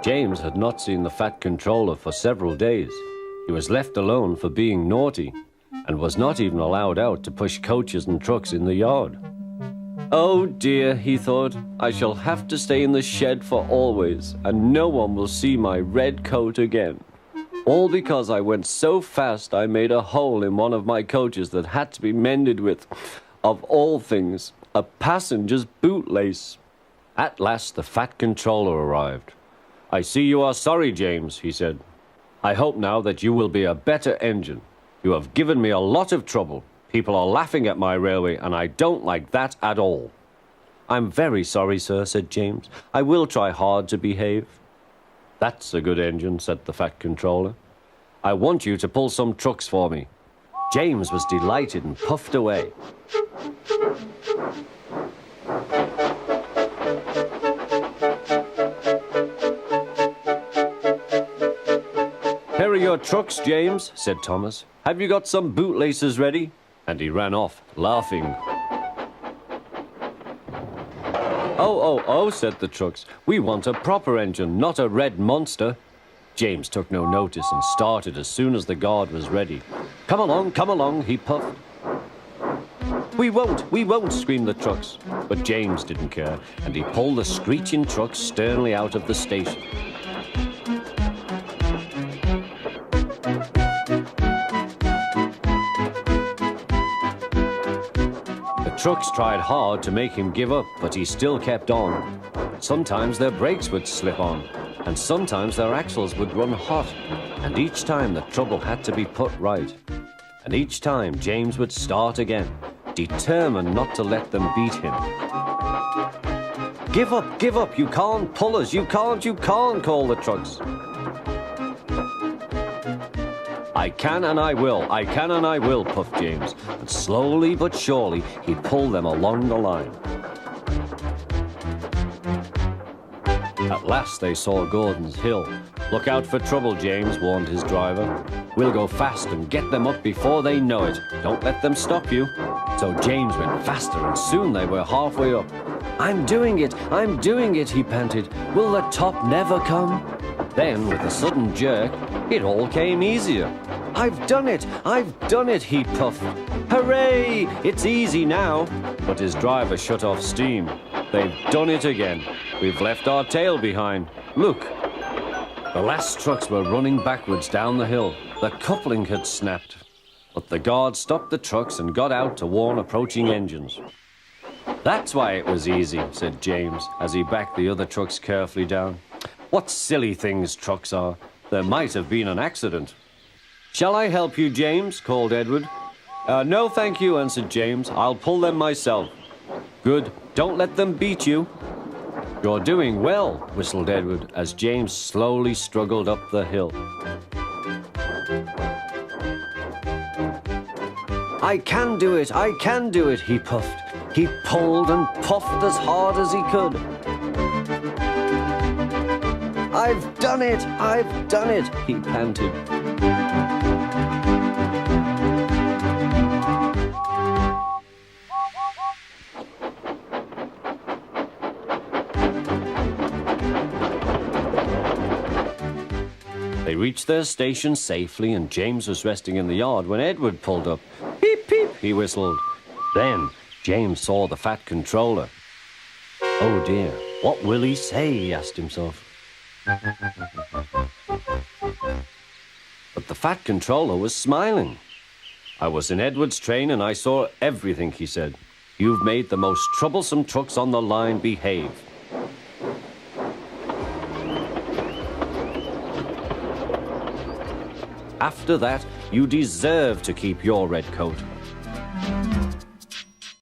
James had not seen the Fat Controller for several days. He was left alone for being naughty and was not even allowed out to push coaches and trucks in the yard. Oh dear, he thought, I shall have to stay in the shed for always, and no one will see my red coat again. All because I went so fast I made a hole in one of my coaches that had to be mended with, of all things, a passenger's bootlace. At last the Fat Controller arrived. I see you are sorry, James, he said. I hope now that you will be a better engine. You have given me a lot of trouble. People are laughing at my railway, and I don't like that at all. I'm very sorry, sir, said James. I will try hard to behave. That's a good engine, said the Fat Controller. I want you to pull some trucks for me. James was delighted and puffed away. Here are your trucks, James, said Thomas. Have you got some bootlaces ready? And he ran off, laughing. Oh, said the trucks. We want a proper engine, not a red monster. James took no notice and started as soon as the guard was ready. Come along, he puffed. We won't, screamed the trucks. But James didn't care, and he pulled the screeching trucks sternly out of the station. Trucks tried hard to make him give up, but he still kept on. Sometimes their brakes would slip on, and sometimes their axles would run hot, and each time the trouble had to be put right. And each time James would start again, determined not to let them beat him. Give up, you can't pull us, you can't, called the trucks. I can and I will, puffed James, and slowly but surely he pulled them along the line. At last they saw Gordon's Hill. Look out for trouble, James, warned his driver. We'll go fast and get them up before they know it. Don't let them stop you. So James went faster, and soon they were halfway up. I'm doing it, he panted. Will the top never come? Then, with a sudden jerk, it all came easier. I've done it, he puffed. Hooray! It's easy now. But his driver shut off steam. They've done it again. We've left our tail behind. Look. The last trucks were running backwards down the hill. The coupling had snapped. But the guard stopped the trucks and got out to warn approaching engines. That's why it was easy, said James, as he backed the other trucks carefully down. What silly things trucks are. There might have been an accident. Shall I help you, James? Called Edward. No, thank you, answered James. I'll pull them myself. Good. Don't let them beat you. You're doing well, whistled Edward, as James slowly struggled up the hill. I can do it, he puffed. He pulled and puffed as hard as he could. I've done it, he panted. They reached their station safely, and James was resting in the yard when Edward pulled up. Peep, peep, he whistled. Then James saw the Fat Controller. Oh dear, what will he say, he asked himself. But the Fat Controller was smiling. I was in Edward's train and I saw everything, he said. You've made the most troublesome trucks on the line behave. After that, you deserve to keep your red coat.